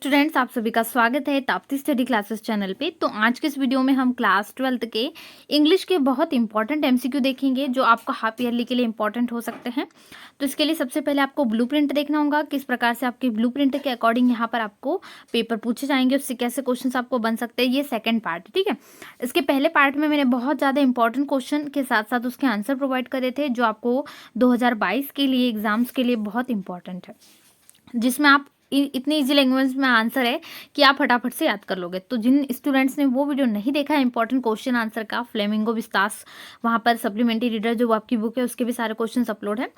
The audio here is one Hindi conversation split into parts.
स्टूडेंट्स, आप सभी का स्वागत है ताप्ती स्टडी क्लासेस चैनल पे। तो आज के इस वीडियो में हम क्लास 12th के इंग्लिश के बहुत इंपॉर्टेंट एमसीक्यू देखेंगे जो आपको हाफ ईयरली के लिए इंपॉर्टेंट हो सकते हैं। तो इसके लिए सबसे पहले आपको ब्लूप्रिंट देखना होगा, किस प्रकार से आपके ब्लूप्रिंट के अकॉर्डिंग यहाँ पर आपको पेपर पूछे जाएंगे, उससे कैसे क्वेश्चन आपको बन सकते हैं। ये सेकेंड पार्ट, ठीक है। इसके पहले पार्ट में मैंने बहुत ज़्यादा इंपॉर्टेंट क्वेश्चन के साथ साथ उसके आंसर प्रोवाइड करे थे जो आपको 2022 के लिए एग्जाम्स के लिए बहुत इंपॉर्टेंट है, जिसमें आप इतनी इजी लैंग्वेज में आंसर है कि आप फटाफट से याद कर लोगे। तो जिन स्टूडेंट्स ने वो वीडियो नहीं देखा है इंपॉर्टेंट क्वेश्चन आंसर का, फ्लेमिंगो विस्तास, वहाँ पर सप्लीमेंट्री रीडर जो आपकी बुक है उसके भी सारे क्वेश्चंस अपलोड हैं,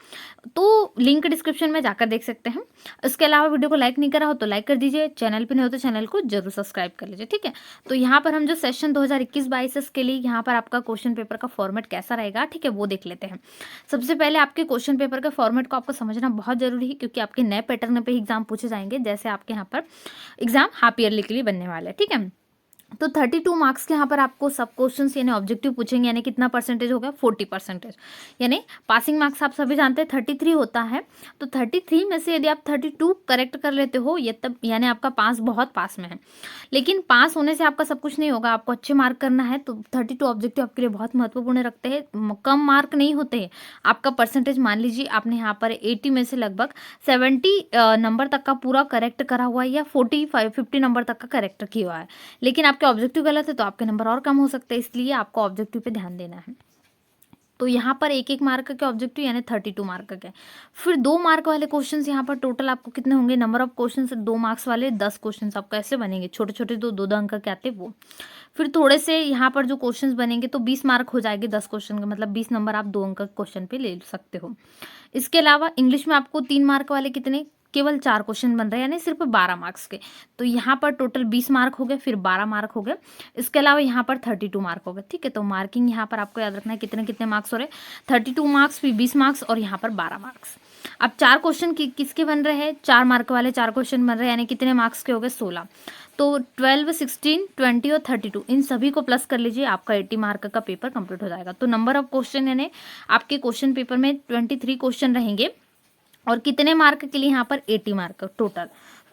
तो लिंक डिस्क्रिप्शन में जाकर देख सकते हैं। इसके अलावा वीडियो को लाइक नहीं करा हो तो लाइक कर दीजिए, चैनल पर नहीं हो तो चैनल को जरूर सब्सक्राइब कर लीजिए, ठीक है। तो यहाँ पर हम जो सेशन 2021-22 के लिए यहाँ पर आपका क्वेश्चन पेपर का फॉर्मेट कैसा रहेगा, ठीक है, वो देख लेते हैं। सबसे पहले आपके क्वेश्चन पेपर के फॉर्मेट को आपको समझना बहुत जरूरी है, क्योंकि आपके नए पैटर्न पे एग्जाम पूछे जाएंगे, जैसे आपके यहाँ पर एग्जाम हाफ ईयरली के लिए बनने वाला है, ठीक है। तो 32 मार्क्स के यहाँ पर आपको सब क्वेश्चंस यानी ऑब्जेक्टिव पूछेंगे, यानी कितना परसेंटेज हो गया 40%, यानी पासिंग मार्क्स आप सभी जानते हैं 33 होता है। तो 33 में से यदि आप 32 करेक्ट कर लेते हो ये तब यानी आपका पास बहुत पास में है। लेकिन पास होने से आपका सब कुछ नहीं होगा, आपको अच्छे मार्क करना है। तो 32 ऑब्जेक्टिव आपके लिए बहुत महत्वपूर्ण रखते हैं, कम मार्क नहीं होते हैं। आपका परसेंटेज मान लीजिए आपने यहाँ पर 80 में से लगभग 70 नंबर तक का पूरा करेक्ट करा हुआ है, या 50 नंबर तक का करेक्ट किया हुआ है, लेकिन आपके ऑब्जेक्टिव गलत है तो आपके नंबर और कम हो सकते हैं, इसलिए आपको ऑब्जेक्टिव पे ध्यान देना है। तो यहाँ पर एक मार्क के ऑब्जेक्टिव यानी 32 मार्क के। फिर 2 मार्क वाले क्वेश्चंस यहाँ पर टोटल आपको कितने होंगे, नंबर ऑफ क्वेश्चंस 2 मार्क्स वाले 10 क्वेश्चंस आपको ऐसे बनेंगे, छोटे छोटे दो दो अंक के आते वो। फिर थोड़े से यहाँ पर जो क्वेश्चंस बनेंगे तो 20 मार्क हो जाएंगे 10 क्वेश्चन का, मतलब 20 नंबर आप 2 अंक क्वेश्चन पे ले सकते हो। इसके अलावा इंग्लिश में आपको 3 मार्क वाले कितने, केवल 4 क्वेश्चन बन रहे हैं, यानी सिर्फ 12 मार्क्स के। तो यहाँ पर टोटल 20 मार्क हो गए, फिर 12 मार्क हो गए। इसके अलावा यहाँ पर 32 मार्क हो गए, ठीक है। तो मार्किंग यहाँ पर आपको याद रखना है कितने कितने मार्क्स हो रहे हैं, 32 मार्क्स, फिर 20 मार्क्स और यहाँ पर 12 मार्क्स। अब 4 क्वेश्चन किसके बन रहे हैं, 4 मार्क वाले 4 क्वेश्चन बन रहे हैं, यानी कितने मार्क्स के हो गए 16। तो 12, 16, 20 और 32 इन सभी को प्लस कर लीजिए, आपका 80 मार्क का पेपर कंप्लीट हो जाएगा। तो नंबर ऑफ क्वेश्चन यानी आपके क्वेश्चन पेपर में 23 क्वेश्चन रहेंगे, और कितने मार्क के लिए यहाँ पर 80 मार्क टोटल।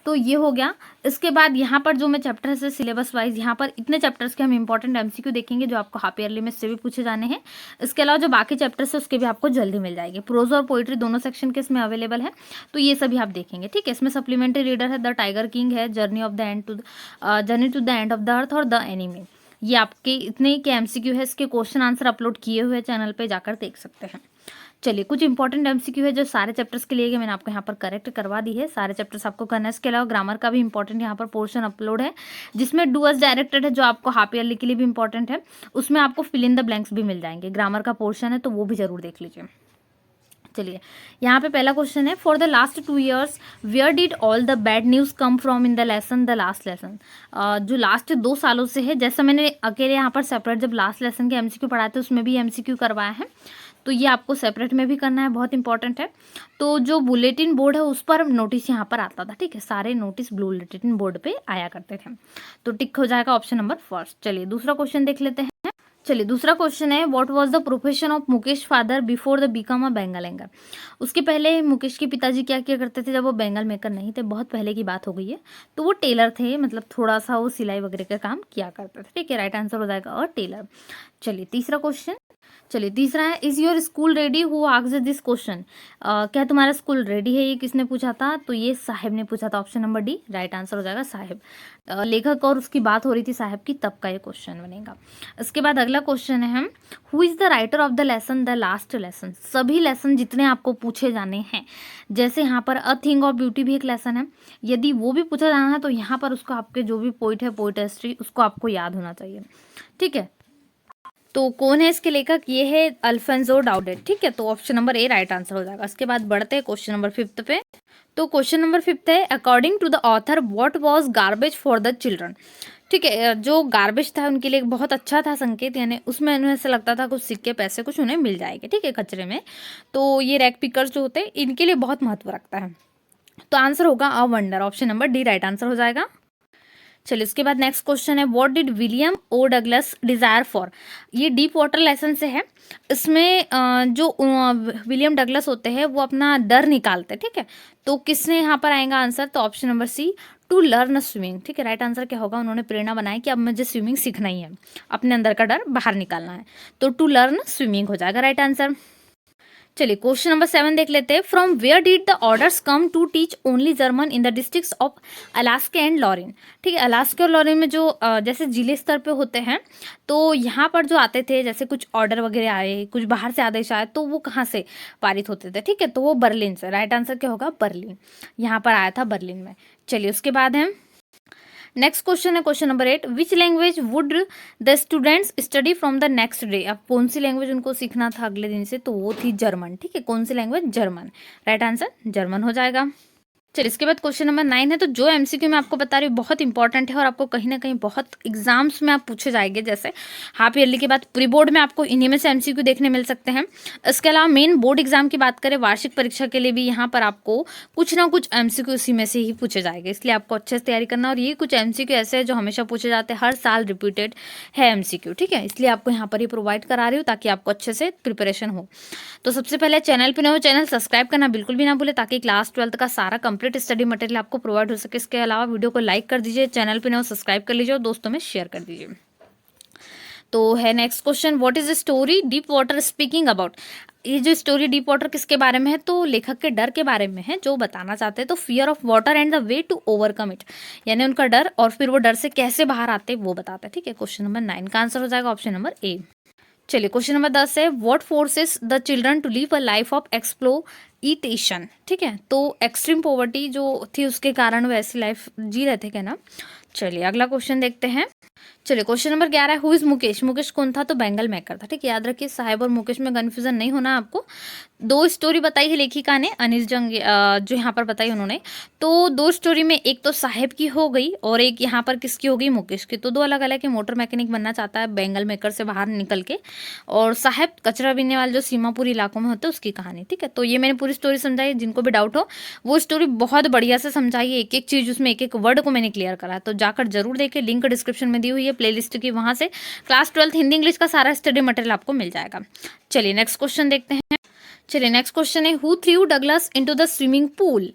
तो ये हो गया। इसके बाद यहाँ पर जो मैं चैप्टर से सिलेबस वाइज यहाँ पर इतने चैप्टर्स के हम इंपॉर्टेंट एमसीक्यू देखेंगे जो आपको हाफ ईयरली में से भी पूछे जाने हैं। इसके अलावा जो बाकी चैप्टर्स है उसके भी आपको जल्दी मिल जाएंगे। प्रोज और पोइट्री दोनों सेक्शन के इसमें अवेलेबल है, तो ये सभी आप देखेंगे, ठीक है। इसमें सप्लीमेंट्री रीडर है, द टाइगर किंग है, journey to the end of the earth और द एनिमी। ये आपके इतने के एमसीक्यू है, इसके क्वेश्चन आंसर अपलोड किए हुए चैनल पर जाकर देख सकते हैं। चलिए, कुछ इंपॉर्टेंट एमसीक्यू है जो सारे चैप्टर्स के लिए मैंने आपको यहाँ पर करेक्ट करवा दी है, सारे चैप्टर्स आपको करना है। इसके अलावा ग्रामर का भी इंपॉर्टेंट यहाँ पर पोर्शन अपलोड है, जिसमें डूअर्स डायरेक्टेड है जो आपको हाफ ईयरली के लिए भी इंपॉर्टेंट है, उसमें आपको फिल इन द ब्लैंक्स भी मिल जाएंगे। ग्रामर का पोर्शन है तो वो भी जरूर देख लीजिए। चलिए, यहाँ पे पहला क्वेश्चन है, for the last 2 years where did all the bad news come from in the lesson the last lesson. जो लास्ट 2 सालों से है, जैसा मैंने अकेले यहाँ पर सेपरेट जब लास्ट लेसन के एमसीक्यू पढ़ाए थे उसमें भी एमसीक्यू करवाया है, तो ये आपको सेपरेट में भी करना है, बहुत इंपॉर्टेंट है। तो जो बुलेटिन बोर्ड है उस पर नोटिस यहाँ पर आता था, ठीक है, सारे नोटिस बुलेटिन बोर्ड पे आया करते थे, तो टिक हो जाएगा ऑप्शन नंबर फर्स्ट। चलिए, दूसरा क्वेश्चन देख लेते हैं। चलिए, दूसरा क्वेश्चन है, what was the profession of Mukesh father before the become a Bengal anchor. उसके पहले मुकेश के पिताजी क्या किया करते थे जब वो बेंगल मेकर नहीं थे, बहुत पहले की बात हो गई है। तो वो टेलर थे, मतलब थोड़ा सा वो सिलाई वगैरह का काम किया करते थे, ठीक है। राइट आंसर हो जाएगा और टेलर। चलिए, तीसरा क्वेश्चन। चलिए, तीसरा है, is your school ready, who asked this question. क्या तुम्हारा स्कूल रेडी है, ये किसने पूछा था, तो ये साहिब ने पूछा था, option number D right answer हो जाएगा साहिब। लेखक और उसकी बात हो रही थी साहिब की, तब का ये क्वेश्चन बनेगा। इसके बाद अगला क्वेश्चन है हम, who is the writer of the lesson the last lesson. सभी लेसन जितने आपको पूछे जाने हैं, जैसे यहाँ पर अ थिंग ऑफ ब्यूटी भी एक लेसन है, यदि वो भी पूछा जाना है तो यहाँ पर उसको आपके जो भी पोइट है, पोइट्री, उसको आपको याद होना चाहिए, ठीक है। तो कौन है इसके लेखक, ये है अल्फोंसो डाउडेट, ठीक है। तो option number A right answer हो जाएगा। इसके बाद बढ़ते हैं क्वेश्चन नंबर 5 पे। तो क्वेश्चन नंबर 5 है, according to the author what was garbage for the children. ठीक है, जो गार्बेज था उनके लिए बहुत अच्छा था संकेत, यानी उसमें उन्हें ऐसा लगता था कुछ सिक्के पैसे कुछ उन्हें मिल जाएंगे, ठीक है, कचरे में। तो ये रैक पिकर्स जो होते हैं इनके लिए बहुत महत्व रखता है। तो आंसर होगा a wonder, option number D right answer हो जाएगा। चलिए, इसके बाद नेक्स्ट क्वेश्चन है, what did William O Douglas desire for. ये डीप वाटर लेसन से है। इसमें जो विलियम डगलस होते हैं वो अपना डर निकालते हैं, ठीक है। तो किसने यहाँ पर आएगा आंसर, तो option number C, to learn swimming, ठीक है। राइट आंसर क्या होगा, उन्होंने प्रेरणा बनाई कि अब मुझे स्विमिंग सीखना ही है, अपने अंदर का डर बाहर निकालना है, तो टू लर्न स्विमिंग हो जाएगा राइट आंसर। चलिए क्वेश्चन नंबर 7 देख लेते हैं। From where did the orders come to teach only German in the districts of Alaska and Lorraine, ठीक है। अलास्का और लॉरेन में जो जैसे जिले स्तर पे होते हैं, तो यहाँ पर जो आते थे, जैसे कुछ ऑर्डर वगैरह आए, कुछ बाहर से आदेश आए, तो वो कहाँ से पारित होते थे, ठीक है, तो वो बर्लिन से। राइट आंसर क्या होगा, बर्लिन, यहाँ पर आया था बर्लिन में। चलिए उसके बाद है नेक्स्ट क्वेश्चन है question number 8। Which language would the students study from the next day. अब कौन सी लैंग्वेज उनको सीखना था अगले दिन से, तो वो थी जर्मन, ठीक है। कौन सी language, German. Right answer German हो जाएगा। चलिए इसके बाद क्वेश्चन नंबर 9 है। तो जो एमसीक्यू मैं आपको बता रही हूँ बहुत इंपॉर्टेंट है और आपको कहीं ना कहीं बहुत एग्जाम्स में आप पूछे जाएंगे। जैसे हाफ ईयरली के बाद प्री बोर्ड में आपको इन्हीं में से एमसीक्यू देखने मिल सकते हैं। इसके अलावा मेन बोर्ड एग्जाम की बात करें, वार्षिक परीक्षा के लिए भी यहाँ पर आपको कुछ ना कुछ एमसीक्यू इसी में से ही पूछे जाएंगे, इसलिए आपको अच्छे से तैयारी करना। और ये कुछ एमसीक्यू ऐसे है जो हमेशा पूछे जाते हैं, हर साल रिपीटेड है एमसीक्यू, ठीक है, इसलिए आपको यहाँ पर ही प्रोवाइड करा रही हूँ ताकि आपको अच्छे से प्रिपरेशन हो। तो सबसे पहले चैनल पे नए हो, चैनल सब्सक्राइब करना बिल्कुल भी ना भूले, ताकि क्लास 12th का सारा कंप्लीट स्टडी मटेरियल आपको प्रोवाइड हो सके। इसके अलावा वीडियो को लाइक कर दीजिए, चैनल पे नए हो सब्सक्राइब कर लीजिए और दोस्तों में शेयर कर दीजिए। तो है next question, what is the story deep water speaking about. ये जो स्टोरी डीप वाटर किसके बारे में है, तो लेखक के डर के बारे में है, जो बताना चाहते हैं। तो fear of water and the way to overcome it, यानी उनका डर और फिर वो डर से कैसे बाहर आते हैं वो बताते हैं, ठीक है। क्वेश्चन नंबर 9 का आंसर हो जाएगा ऑप्शन नंबर ए। चलिए क्वेश्चन नंबर 10 है। What forces the children to live a life of exploitation, ठीक है। तो एक्सट्रीम पॉवर्टी जो थी उसके कारण वो ऐसी लाइफ जी रहे थे, क्या ना। चलिए अगला क्वेश्चन देखते हैं। चलिए क्वेश्चन नंबर 11 है। Who is Mukesh. मुकेश कौन था, तो बेंगल मेकर था, ठीक है। याद रखिए साहेब और मुकेश में कंफ्यूजन नहीं होना आपको। दो स्टोरी बताई है लेखिका ने, अनिस जंग जो यहाँ पर बताई उन्होंने। तो दो स्टोरी में एक तो साहेब की हो गई और एक यहाँ पर किसकी हो गई, मुकेश की। तो दो अलग अलग के मोटर मैकेनिक बनना चाहता है बेंगल मेकर से बाहर निकल के, और साहेब कचरा बीनने वाले जो सीमापुर इलाकों में होते हैं उसकी कहानी, ठीक है। तो ये मैंने पूरी स्टोरी समझाई, जिनको भी डाउट हो वो स्टोरी बहुत बढ़िया से समझाई है, एक एक चीज उसमें एक एक वर्ड को मैंने क्लियर करा है, तो जाकर जरूर देखें, लिंक डिस्क्रिप्शन में दी हुई है प्लेलिस्ट की, वहां से क्लास 12th हिंदी इंग्लिश का सारा स्टडी मटेरियल आपको मिल जाएगा। चलिए नेक्स्ट क्वेश्चन देखते हैं। चलिए नेक्स्ट क्वेश्चन है। Who through Douglas into the swimming pool.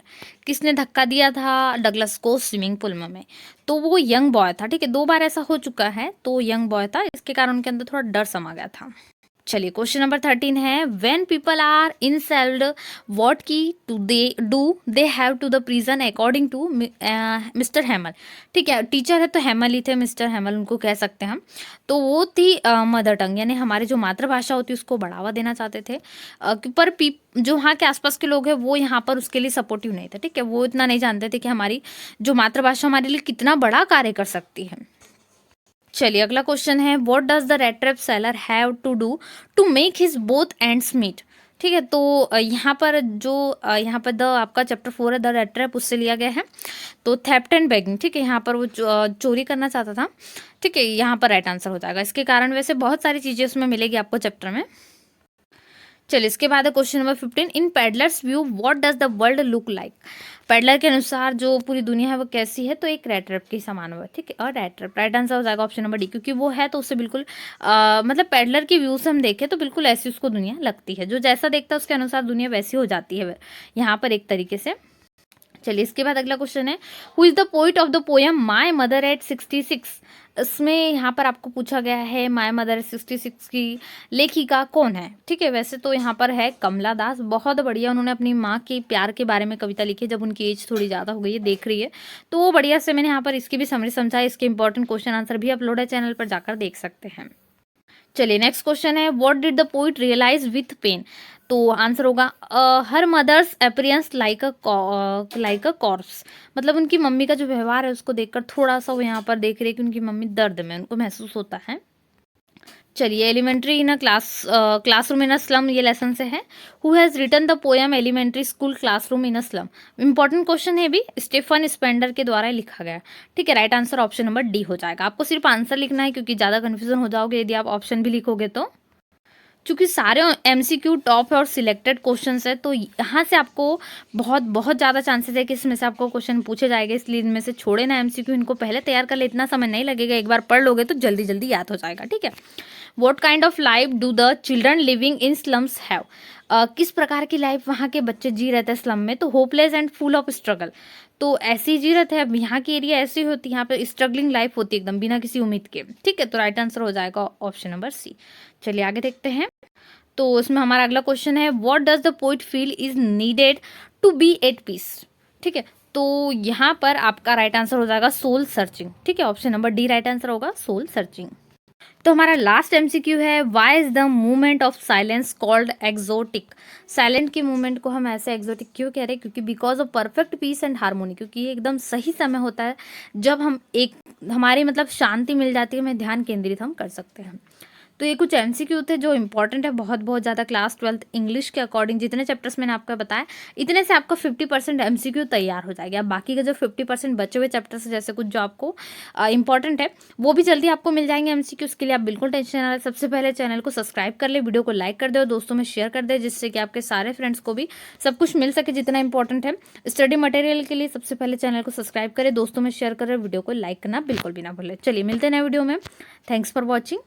किसने धक्का दिया था डगलस को स्विमिंग पूल में, तो वो यंग बॉय था, ठीक है। 2 बार ऐसा हो चुका है, तो यंग बॉय था, इसके कारण उनके अंदर थोड़ा डर समा गया था। चलिए क्वेश्चन नंबर 13 है। When people are incelled what key to they have to the prison according to mister Hemal, ठीक है। टीचर है तो हेमल ही थे, मिस्टर हेमल उनको कह सकते हैं हम। तो वो थी मदर टंग, यानी हमारी जो मातृभाषा होती है उसको बढ़ावा देना चाहते थे। पर जो वहाँ के आसपास के लोग हैं वो यहाँ पर उसके लिए सपोर्टिव नहीं थे, ठीक है। वो इतना नहीं जानते थे कि हमारी जो मातृभाषा हमारे लिए कितना बड़ा कार्य कर सकती है। चलिए अगला क्वेश्चन है। What does the red trap seller have to do to make his both ends meet, ठीक है। तो यहाँ पर जो यहाँ पर द आपका चैप्टर 4 है द रेड ट्रैप, उससे लिया गया है। तो थेफ्ट एंड बेगिंग, ठीक है, यहाँ पर वो चोरी करना चाहता था, ठीक है, यहाँ पर राइट आंसर हो जाएगा। इसके कारण वैसे बहुत सारी चीजें उसमें मिलेगी आपको चैप्टर में। चलिए इसके बाद है question number 15। In peddlers view what does the world look like. Peddler के अनुसार जो पूरी दुनिया है वो कैसी है, तो एक रेड ट्रैप के समान हुआ, ठीक है। और रेड ट्रैप राइट आंसर हो जाएगा ऑप्शन नंबर डी, क्योंकि वो है तो उससे बिल्कुल मतलब पैडलर की व्यू से हम देखें तो बिल्कुल ऐसी उसको दुनिया लगती है, जो जैसा देखता है उसके अनुसार दुनिया वैसी हो जाती है यहाँ पर एक तरीके से। चलिए इसके बाद अगला क्वेश्चन है। Who is the poet of the poem my mother eight 66। इसमें यहाँ पर आपको पूछा गया है माई मदर एट 66 की लेखिका कौन है, ठीक है। वैसे तो यहाँ पर है कमला दास, बहुत बढ़िया, उन्होंने अपनी माँ के प्यार के बारे में कविता लिखी है जब उनकी एज थोड़ी ज़्यादा हो गई है, देख रही है, तो वो बढ़िया से मैंने यहाँ पर इसकी भी समरी समझा है। इसके इंपॉर्टेंट क्वेश्चन आंसर भी अपलोड है, चैनल पर जाकर देख सकते हैं। चलिए नेक्स्ट क्वेश्चन है। What did the poet realise with pain, तो आंसर होगा her mother's appearance like a corpse, मतलब उनकी मम्मी का जो व्यवहार है उसको देखकर थोड़ा सा वो यहाँ पर देख रही है कि उनकी मम्मी दर्द में उनको महसूस होता है। चलिए elementary in a classroom in a slum, ये लेसन से है। Who has written the poem elementary school classroom in a slum. Important question है भी, स्टेफन स्पेंडर के द्वारा लिखा गया, ठीक है। Right answer option number D हो जाएगा। आपको सिर्फ आंसर लिखना है क्योंकि ज़्यादा कन्फ्यूजन हो जाओगे यदि आप ऑप्शन भी लिखोगे तो। चूंकि सारे एमसीक्यू टॉप और सिलेक्टेड क्वेश्चंस है, तो यहाँ से आपको बहुत बहुत ज़्यादा चांसेस है कि इसमें से आपको क्वेश्चन पूछे जाएंगे, इसलिए इनमें से छोड़े ना एमसीक्यू, इनको पहले तैयार कर ले, इतना समय नहीं लगेगा, एक बार पढ़ लोगे तो जल्दी जल्दी याद हो जाएगा, ठीक है। What kind of life do the children living in slums have, किस प्रकार की लाइफ वहाँ के बच्चे जी रहे थे स्लम में, तो hopeless and full of struggle, तो ऐसे ही जी रहे थे। अब यहाँ की एरिया ऐसी होती है, यहाँ पे स्ट्रगलिंग लाइफ होती है एकदम बिना किसी उम्मीद के। ठीक है, तो राइट आंसर हो जाएगा ऑप्शन नंबर सी। चलिए आगे देखते हैं। तो उसमें हमारा अगला क्वेश्चन है, what does the poet feel is needed to be at peace. ठीक है, तो यहाँ पर आपका राइट आंसर हो जाएगा सोल सर्चिंग। ठीक है, option number D right answer होगा, सोल सर्चिंग। तो हमारा लास्ट एमसीक्यू है, why is the movement of silence called exotic. Silent की मूवमेंट को हम ऐसे एक्सोटिक क्यों कह रहे हैं, क्योंकि because of perfect peace and harmony, क्योंकि ये एकदम सही समय होता है जब हम एक हमारी मतलब शांति मिल जाती है, हमें ध्यान केंद्रित हम कर सकते हैं। तो ये कुछ एमसीक्यू थे जो इंपॉर्टेंट है बहुत बहुत ज़्यादा क्लास 12th इंग्लिश के अकॉर्डिंग। जितने चैप्टर्स मैंने आपको बताया इतने से आपका 50% एमसीक्यू तैयार हो जाएगा। अब बाकी के जो 50% बचे हुए चैप्टर्स है, जैसे कुछ जो आपको इंपॉर्टेंट है, वो भी जल्दी आपको मिल जाएंगे एमसीक्यू। उसके लिए आप बिल्कुल टेंशन ना लें। सबसे पहले चैनल को सब्सक्राइब कर ले, वीडियो को लाइक कर दे और दोस्तों में शेयर कर दे, जिससे कि आपके सारे फ्रेंड्स को भी सब कुछ मिल सके जितना इंपॉर्टेंट है। स्टडी मटेरियल के लिए सबसे पहले चैनल को सब्सक्राइब करें, दोस्तों में शेयर करें, वीडियो को लाइक करना बिल्कुल भी ना भूलें। चलिए मिलते हैं नए वीडियो में। Thanks for watching.